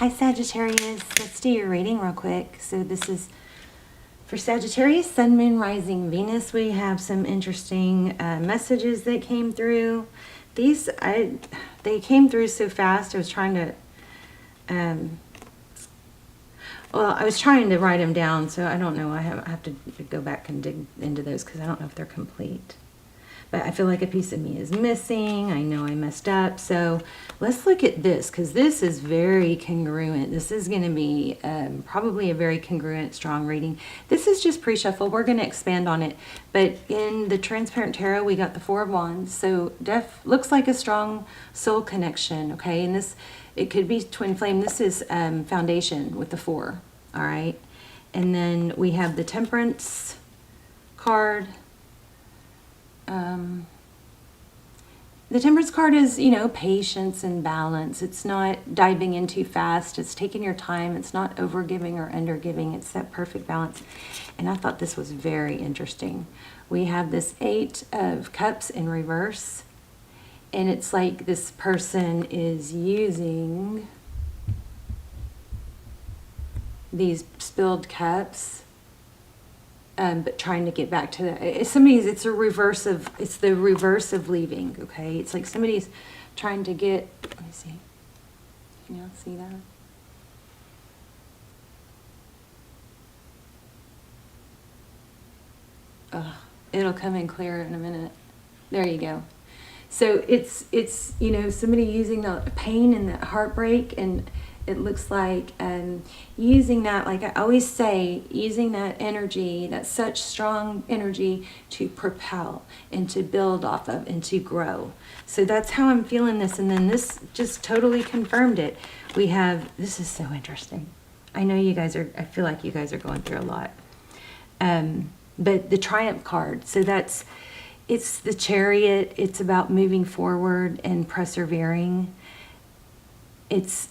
Hi Sagittarius, let's do your reading real quick. So this is for Sagittarius, Sun, Moon, Rising, Venus. We have some interesting messages that came through. They came through so fast. I was trying to, I was trying to write them down, so I don't know. I have to go back and dig into those because I don't know if they're complete. But I feel like a piece of me is missing. I know I messed up. So let's look at this because this is very congruent. This is going to be probably a very congruent, strong reading. This is just pre-shuffle. We're going to expand on it. But in the Transparent Tarot, we got the Four of Wands. So looks like a strong soul connection, okay? And this, it could be twin flame. This is foundation with the four, all right? And then we have the Temperance card. The Temperance card is, you know, patience and balance. It's not diving in too fast. It's taking your time. It's not overgiving or undergiving. It's that perfect balance. And I thought this was very interesting. We have this Eight of Cups in reverse. And it's like this person is using these spilled cups. But trying to get back to the, it's the reverse of leaving, okay? It's like somebody's trying to get, let me see. Can y'all see that? It'll come in clearer in a minute. There you go. So it's you know, somebody using the pain and the heartbreak, and it looks like using that, like I always say, using that energy, that such strong energy to propel and to build off of and to grow. So that's how I'm feeling this. And then this just totally confirmed it. We have, this is so interesting. I know you guys are, I feel like you guys are going through a lot. But the Triumph card, so it's the Chariot. It's about moving forward and persevering. It's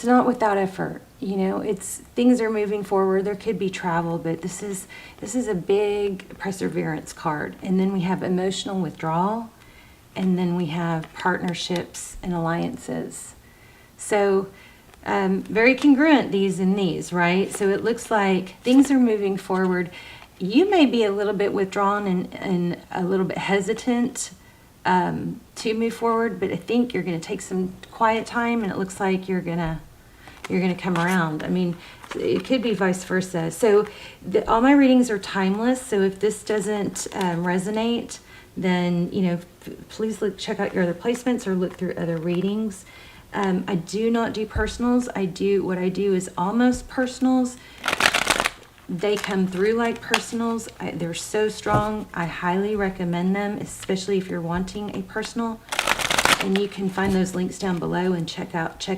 not without effort, you know. It's things are moving forward. There could be travel, but this is a big perseverance card. And then we have emotional withdrawal, and then we have partnerships and alliances. So very congruent, these and these, right? So it looks like things are moving forward. You may be a little bit withdrawn and a little bit hesitant to move forward, but I think you're going to take some quiet time, and it looks like you're gonna come around. I mean, it could be vice versa. So all my readings are timeless. So if this doesn't resonate, then you know, please check out your other placements or look through other readings. I do not do personals. What I do is almost personals. They come through like personals. They're so strong. I highly recommend them, especially if you're wanting a personal. And you can find those links down below and check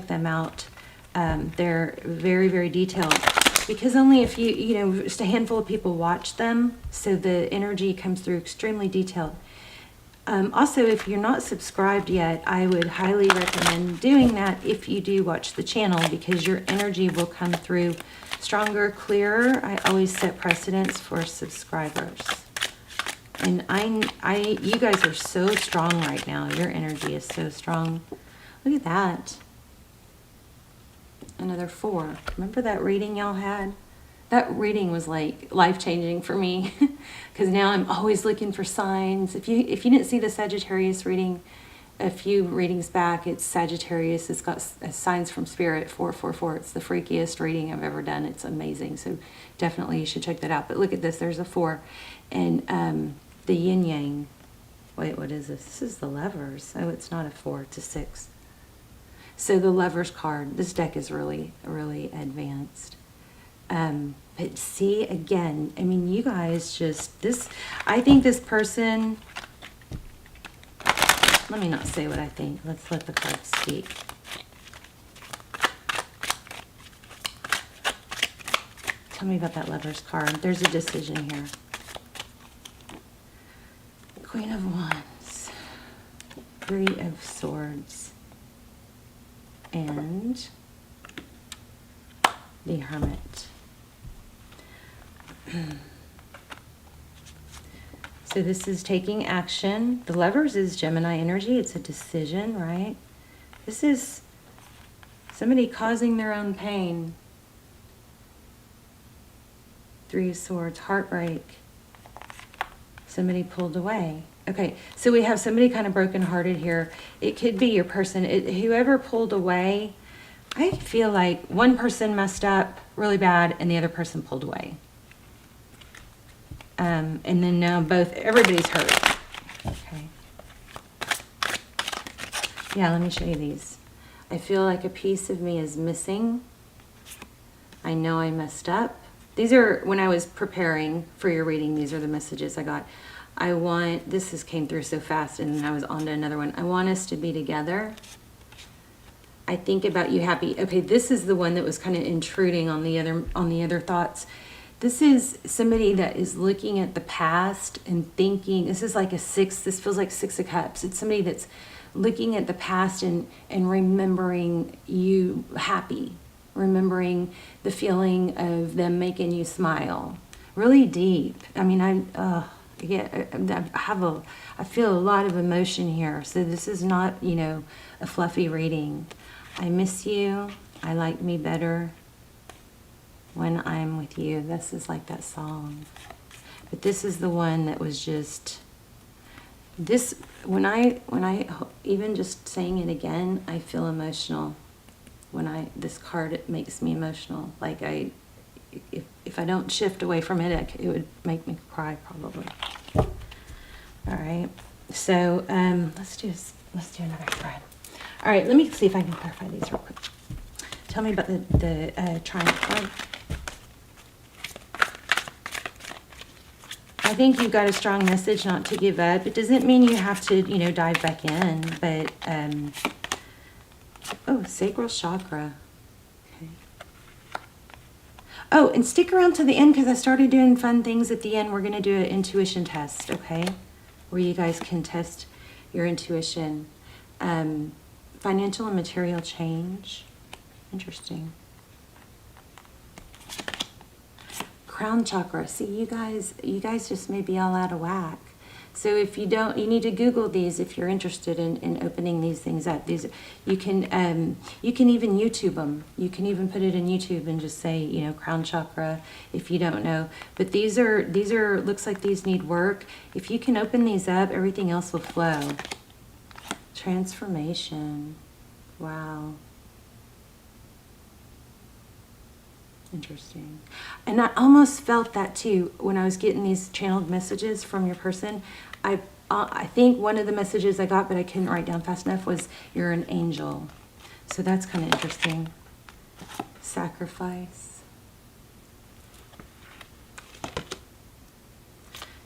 them out. They're very, very detailed, because only if you know, just a handful of people watch them. So the energy comes through extremely detailed. Also, if you're not subscribed yet, I would highly recommend doing that if you do watch the channel, because your energy will come through stronger, clearer. I always set precedents for subscribers. And you guys are so strong right now. Your energy is so strong. Look at that. Another 4. Remember that reading y'all had? That reading was like life-changing for me, because now I'm always looking for signs. If you didn't see the Sagittarius reading a few readings back, it's Sagittarius. It's got signs from Spirit, 444. It's the freakiest reading I've ever done. It's amazing. So definitely you should check that out. But look at this. There's a 4. And the yin yang. Wait, what is this? This is the Lovers. Oh, it's not a 4. It's a 6. So the Lovers card. This deck is really, really advanced. But see, again, I mean, you guys just, I think this person, let me not say what I think. Let's let the cards speak. Tell me about that Lovers card. There's a decision here. Queen of Wands, 3 of Swords, and the Hermit. So this is taking action. The Lovers is Gemini energy. It's a decision, right? This is Somebody causing their own pain. Three of Swords, heartbreak. Somebody pulled away. Okay, so we have somebody kind of brokenhearted here. It could be your person. Whoever pulled away, I feel like one person messed up really bad and the other person pulled away. And then now everybody's hurt. Okay. Yeah, let me show you these. I feel like a piece of me is missing. I know I messed up. These are, when I was preparing for your reading, these are the messages I got. This came through so fast, and then I was on to another one. I want us to be together. I think about you happy. Okay, this is the one that was kind of intruding on the other thoughts. This is somebody that is looking at the past and thinking, this is like a 6, this feels like 6 of Cups. It's somebody that's looking at the past and remembering you happy, remembering the feeling of them making you smile. Really deep. I mean, I feel a lot of emotion here. So this is not, a fluffy reading. I miss you. I like me better when I'm with you. This is like that song. But this is the one that was just, this, when I even just saying it again, I feel emotional. This card, it makes me emotional. Like if I don't shift away from it, it would make me cry probably. All right, so let's do another spread. All right, let me see if I can clarify these real quick. Tell me about the triumph card. I think you've got a strong message not to give up. It doesn't mean you have to, dive back in, but oh, sacral chakra. Okay. Oh, and stick around to the end because I started doing fun things at the end. We're going to do an intuition test, okay? Where you guys can test your intuition. Financial and material change. Interesting. Crown chakra. See, you guys just may be all out of whack. So if you don't, you need to Google these if you're interested in opening these things up. You can even YouTube them. You can even put it in YouTube and just say, crown chakra if you don't know. But these are looks like these need work. If you can open these up, everything else will flow. Transformation. Wow. Interesting. And I almost felt that too when I was getting these channeled messages from your person. I think one of the messages I got, but I couldn't write down fast enough, was you're an angel. So that's kind of interesting. Sacrifice.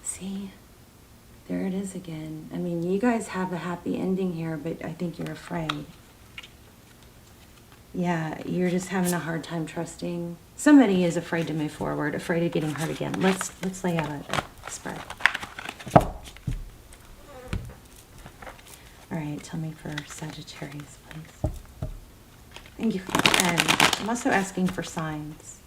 See, there it is again. I mean, you guys have a happy ending here, but I think you're afraid. Yeah, you're just having a hard time trusting. Somebody is afraid to move forward, afraid of getting hurt again. Let's lay out a spread. All right, tell me for Sagittarius, please. Thank you. I'm also asking for signs.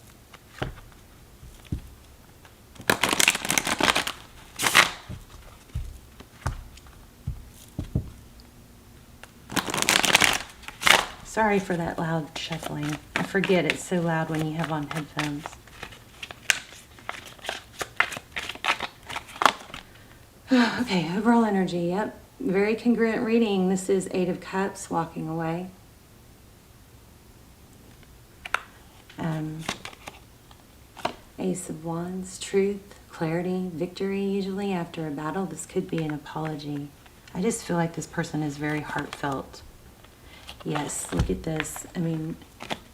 Sorry for that loud shuffling. I forget it's so loud when you have on headphones. Okay, overall energy, yep. Very congruent reading. This is 8 of Cups, walking away. Ace of Wands, truth, clarity, victory, usually after a battle. This could be an apology. I just feel like this person is very heartfelt. Yes, look at this. I mean,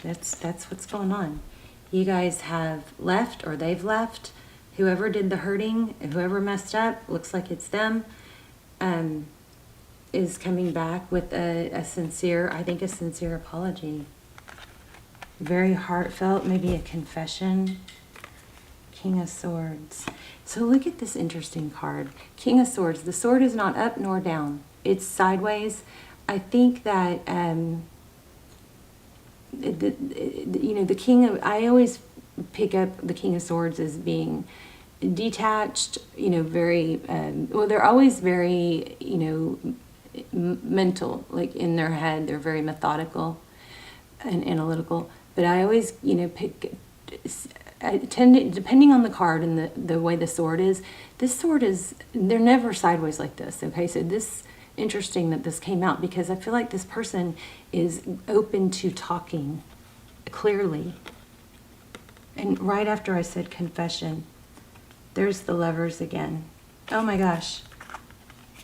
that's what's going on. You guys have left, or they've left. Whoever did the hurting, whoever messed up, looks like it's them, is coming back with a sincere apology. Very heartfelt, maybe a confession. King of Swords. So look at this interesting card. King of Swords. The sword is not up nor down. It's sideways. I think that, the King of, I always pick up the King of Swords as being detached, very, they're always very, mental, like in their head, they're very methodical. and analytical, but I always, you know, I tend to, depending on the card and the way the sword is, this sword is, they're never sideways like this, okay? So this, interesting that this came out, because I feel like this person is open to talking clearly. And right after I said confession, there's the Lovers again. Oh my gosh.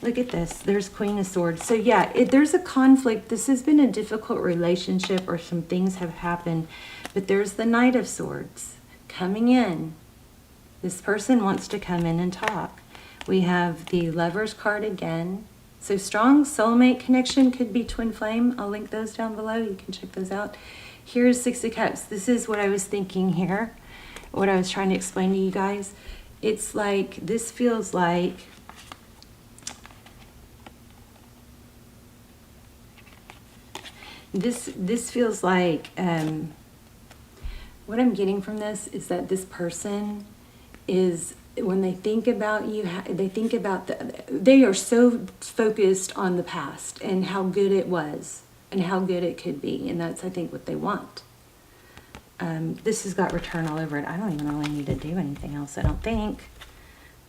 Look at this. There's Queen of Swords. So yeah, there's a conflict. This has been a difficult relationship, or some things have happened. But there's the Knight of Swords coming in. This person wants to come in and talk. We have the Lovers card again. So strong soulmate connection, could be twin flame. I'll link those down below. You can check those out. Here's Six of Cups. This is what I was thinking here, what I was trying to explain to you guys. It's like, this feels like this feels like what I'm getting from this is that this person is, when they think about you, they think about they are so focused on the past and how good it was and how good it could be, and that's, I think, what they want. This has got return all over it. I don't even really need to do anything else, I don't think.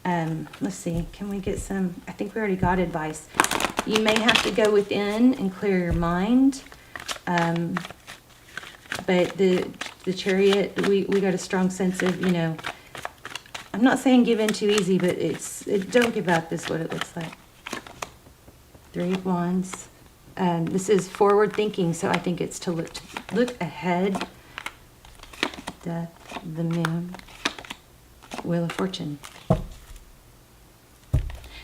Let's see, can we get some, I think we already got advice. You may have to go within and clear your mind. But the Chariot, we got a strong sense of, you know, I'm not saying give in too easy, but don't give up is what it looks like. Three of Wands. This is forward thinking, so I think it's to look ahead. Death, the Moon, Wheel of Fortune.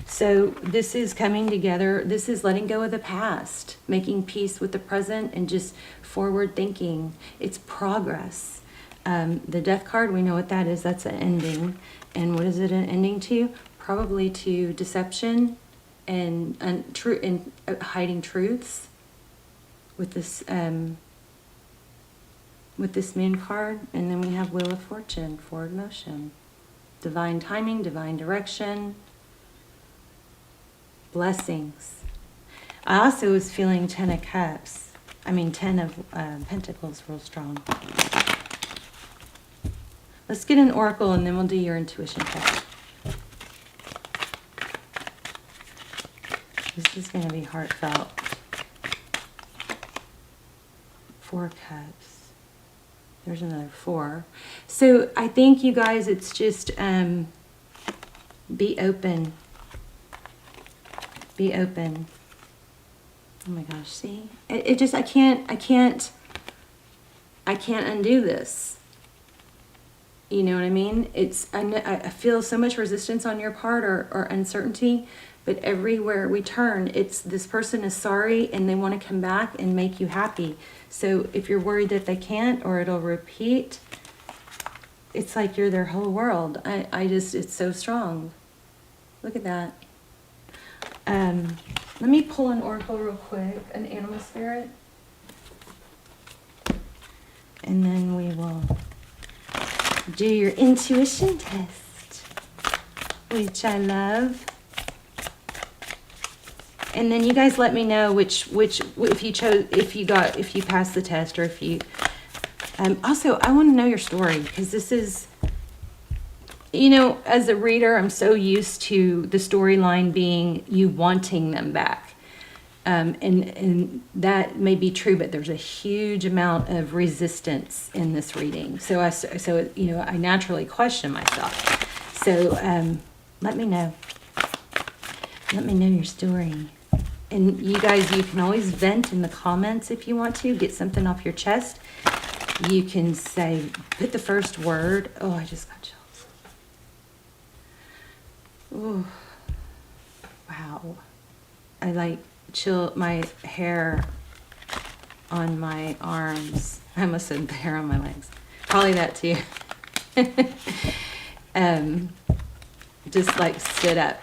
So this is coming together. This is letting go of the past, making peace with the present, and just forward thinking. It's progress. The Death card, we know what that is. That's an ending. And what is it an ending to? Probably to deception and hiding truths with this Moon card. And then we have Wheel of Fortune, forward motion, divine timing, divine direction, blessings. I also was feeling 10 of Cups. I mean 10 of Pentacles real strong. Let's get an oracle and then we'll do your intuition check. This is going to be heartfelt. 4 Cups. There's another 4. So I think, you guys, it's just be open. Be open. Oh my gosh, see? It just, I can't undo this. You know what I mean? I feel so much resistance on your part, or uncertainty, but everywhere we turn, it's this person is sorry and they want to come back and make you happy. So if you're worried that they can't, or it'll repeat, it's like you're their whole world. It's so strong. Look at that. Let me pull an oracle real quick, an animal spirit. And then we will do your intuition test, which I love. And then you guys let me know which if you passed the test, or if you also, I want to know your story, because this is, you know, as a reader, I'm so used to the storyline being you wanting them back. And that may be true, but there's a huge amount of resistance in this reading. So you know, I naturally question myself. So let me know. Let me know your story. And you guys, you can always vent in the comments if you want to, get something off your chest. You can say, put the first word. Oh, I just got chills. Oh, wow. I like chill my hair on my arms. I almost said the hair on my legs. Probably that too. Just like stood up.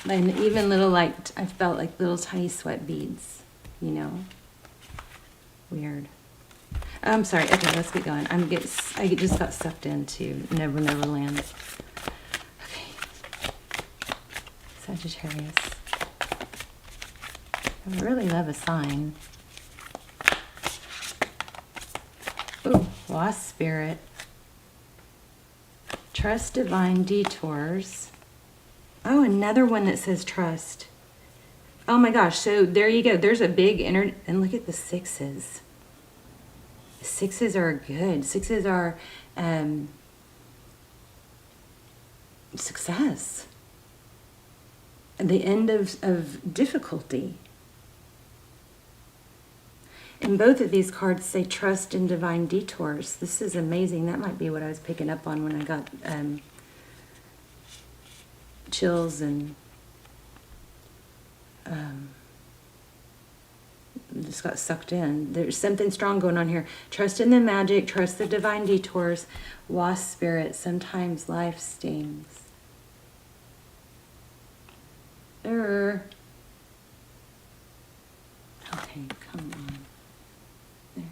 And even little, like, I felt like little tiny sweat beads, you know. Weird. I'm sorry. Okay, let's get going. I just got sucked into Never Never Land. Okay. Sagittarius. I really love a sign. Oh, Lost Spirit. Trust divine detours. Oh, another one that says trust. Oh my gosh, so there you go. There's a big and look at the sixes. Sixes are good. Sixes are success. The end of difficulty. And both of these cards say trust in divine detours. This is amazing. That might be what I was picking up on when I got chills and just got sucked in. There's something strong going on here. Trust in the magic, trust the divine detours. Wasp Spirit, sometimes life stings. Okay, come on. There.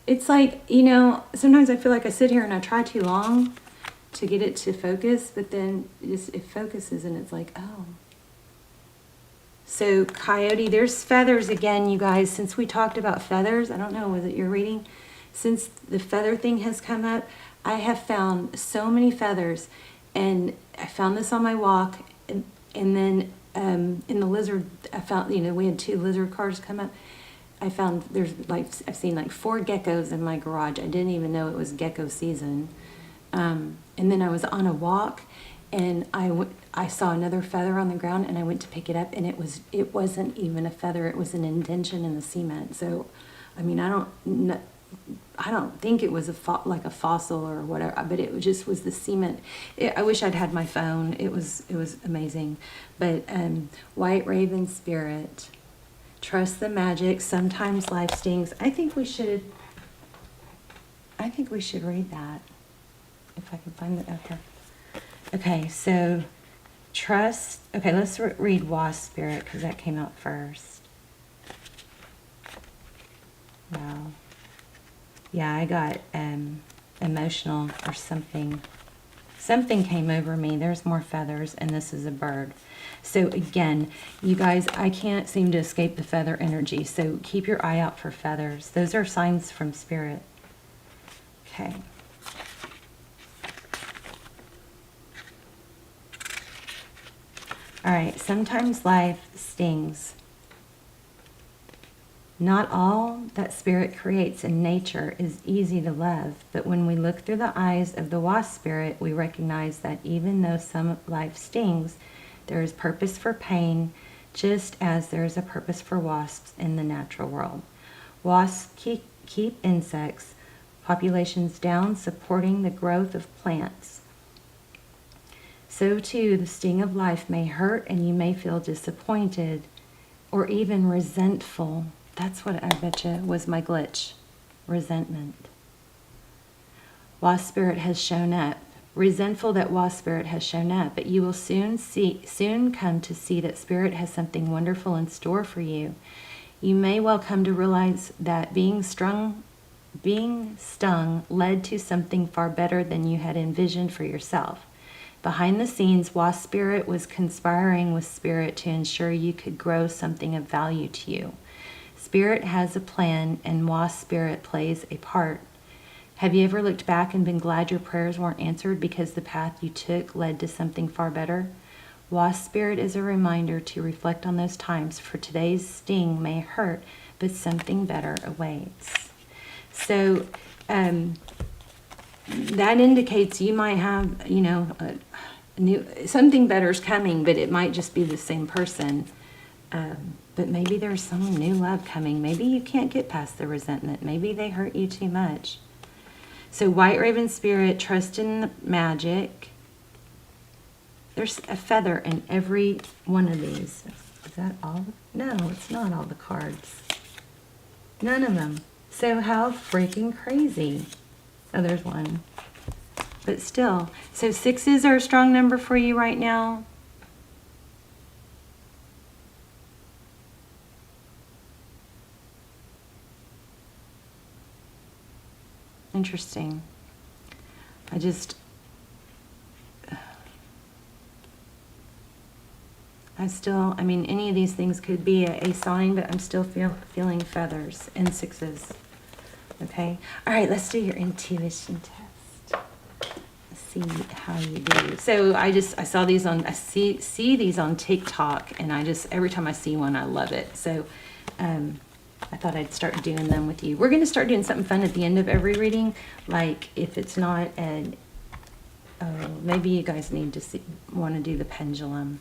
It's like, you know, sometimes I feel like I sit here and I try too long to get it to focus, but then it focuses and it's like, oh. So Coyote, there's feathers again, you guys. Since we talked about feathers, I don't know, was it your reading? Since the feather thing has come up, I have found so many feathers. And I found this on my walk. And then in the lizard, I found, you know, we had 2 lizard cars come up. I found I've seen like 4 geckos in my garage. I didn't even know it was gecko season. And then I was on a walk and I saw another feather on the ground and I went to pick it up and it wasn't even a feather. It was an indentation in the cement. So, I mean, I don't think it was like a fossil or whatever, but it just was the cement. I wish I'd had my phone. It was amazing. But White Raven Spirit, trust the magic. Sometimes life stings. I think we should read that if I can find it. Okay. Okay, so trust. Okay, let's read Wasp Spirit because that came out first. Wow. Yeah, I got emotional or something. Something came over me. There's more feathers, and this is a bird. So again, you guys, I can't seem to escape the feather energy. So keep your eye out for feathers. Those are signs from Spirit. Okay. All right, sometimes life stings. Not all that Spirit creates in nature is easy to love, but when we look through the eyes of the Wasp Spirit, we recognize that even though some life stings, there is purpose for pain, just as there is a purpose for wasps in the natural world. Wasps keep insects populations down, supporting the growth of plants. So too, the sting of life may hurt and you may feel disappointed or even resentful. That's what I bet you was my glitch. Resentment. Wasp Spirit has shown up. Resentful that Wasp Spirit has shown up, but you will soon come to see that Spirit has something wonderful in store for you. You may well come to realize that being stung led to something far better than you had envisioned for yourself. Behind the scenes, Wasp Spirit was conspiring with Spirit to ensure you could grow something of value to you. Spirit has a plan, and Wasp Spirit plays a part. Have you ever looked back and been glad your prayers weren't answered because the path you took led to something far better? Wasp Spirit is a reminder to reflect on those times, for today's sting may hurt, but something better awaits. So, that indicates you might have, you know, something better is coming, but it might just be the same person. But maybe there's some new love coming. Maybe you can't get past the resentment. Maybe they hurt you too much. So White Raven Spirit, trust in the magic. There's a feather in every one of these. Is that all? No, it's not all the cards. None of them. So how freaking crazy. Oh, there's one. But still. So 6s are a strong number for you right now. Interesting. I mean, any of these things could be a sign, but I'm still feeling feathers and 6s. Okay. All right, let's do your intuition test. Let's see how you do. So I saw these on, I see these on TikTok, and every time I see one, I love it. So I thought I'd start doing them with you. We're going to start doing something fun at the end of every reading. Like if it's not maybe you guys need to want to do the pendulum.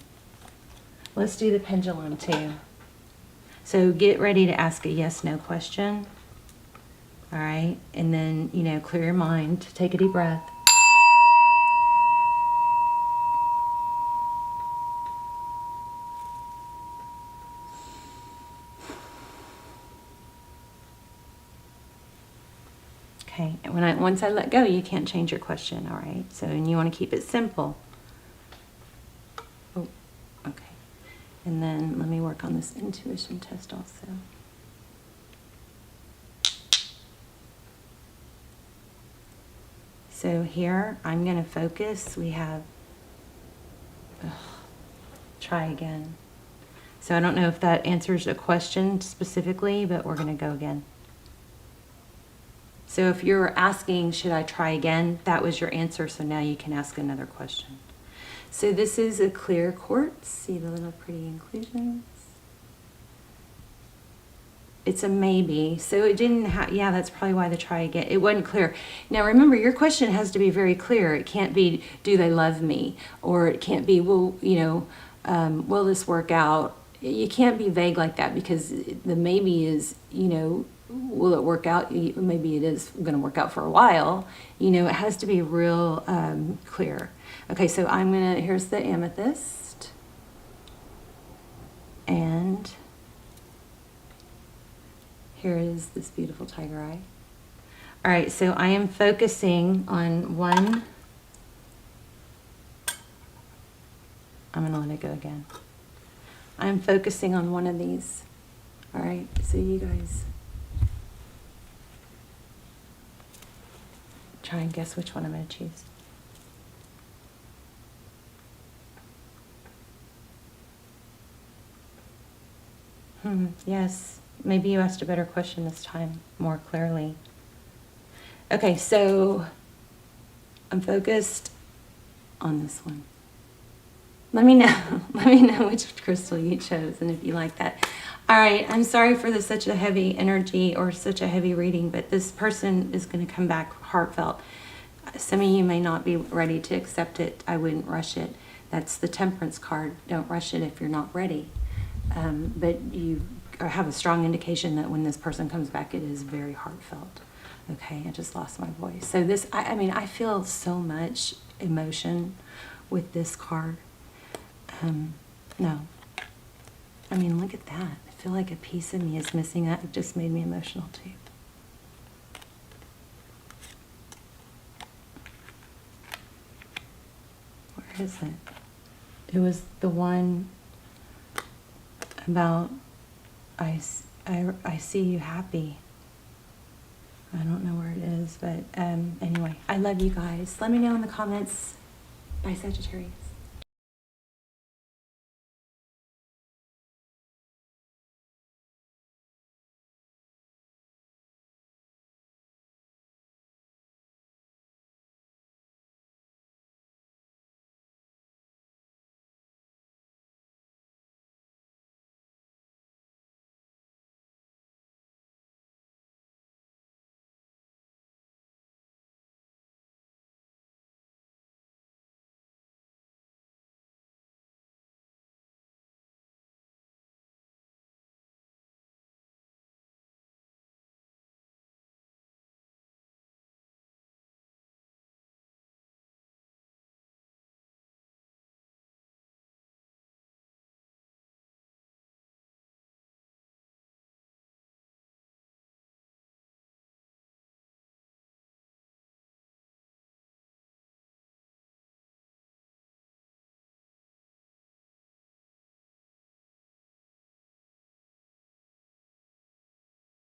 Let's do the pendulum too. So get ready to ask a yes/no question. All right. And then, clear your mind. Take a deep breath. Okay. And once I let go, you can't change your question. All right. So, and you want to keep it simple. Oh, okay. And then let me work on this intuition test also. So here, I'm going to focus. We have, try again. So I don't know if that answers a question specifically, but we're going to go again. So if you're asking, should I try again? That was your answer, so now you can ask another question. So this is a clear quartz. See the little pretty inclusions? It's a maybe. So it didn't have, yeah, that's probably why the try again. It wasn't clear. Now remember, your question has to be very clear. It can't be, do they love me? Or it can't be, well, will this work out? You can't be vague like that, because the maybe is, will it work out? Maybe it is going to work out for a while. It has to be real clear. Okay, so here's the amethyst. And here is this beautiful tiger eye. All right, so I am focusing on one. I'm going to let it go again. I'm focusing on one of these. All right, so you guys try and guess which one I'm going to choose. Yes, maybe you asked a better question this time, more clearly. Okay, so I'm focused on this one. Let me know which crystal you chose and if you like that. All right, I'm sorry for such a heavy energy or such a heavy reading, but this person is going to come back heartfelt. Some of you may not be ready to accept it. I wouldn't rush it. That's the Temperance card. Don't rush it if you're not ready. But you have a strong indication that when this person comes back, it is very heartfelt. Okay, I just lost my voice. So this, I feel so much emotion with this card. No. Look at that. I feel like a piece of me is missing. That just made me emotional too. Where is it? It was the one about I see you happy. I don't know where it is, but anyway, I love you guys. Let me know in the comments. Bye, Sagittarius.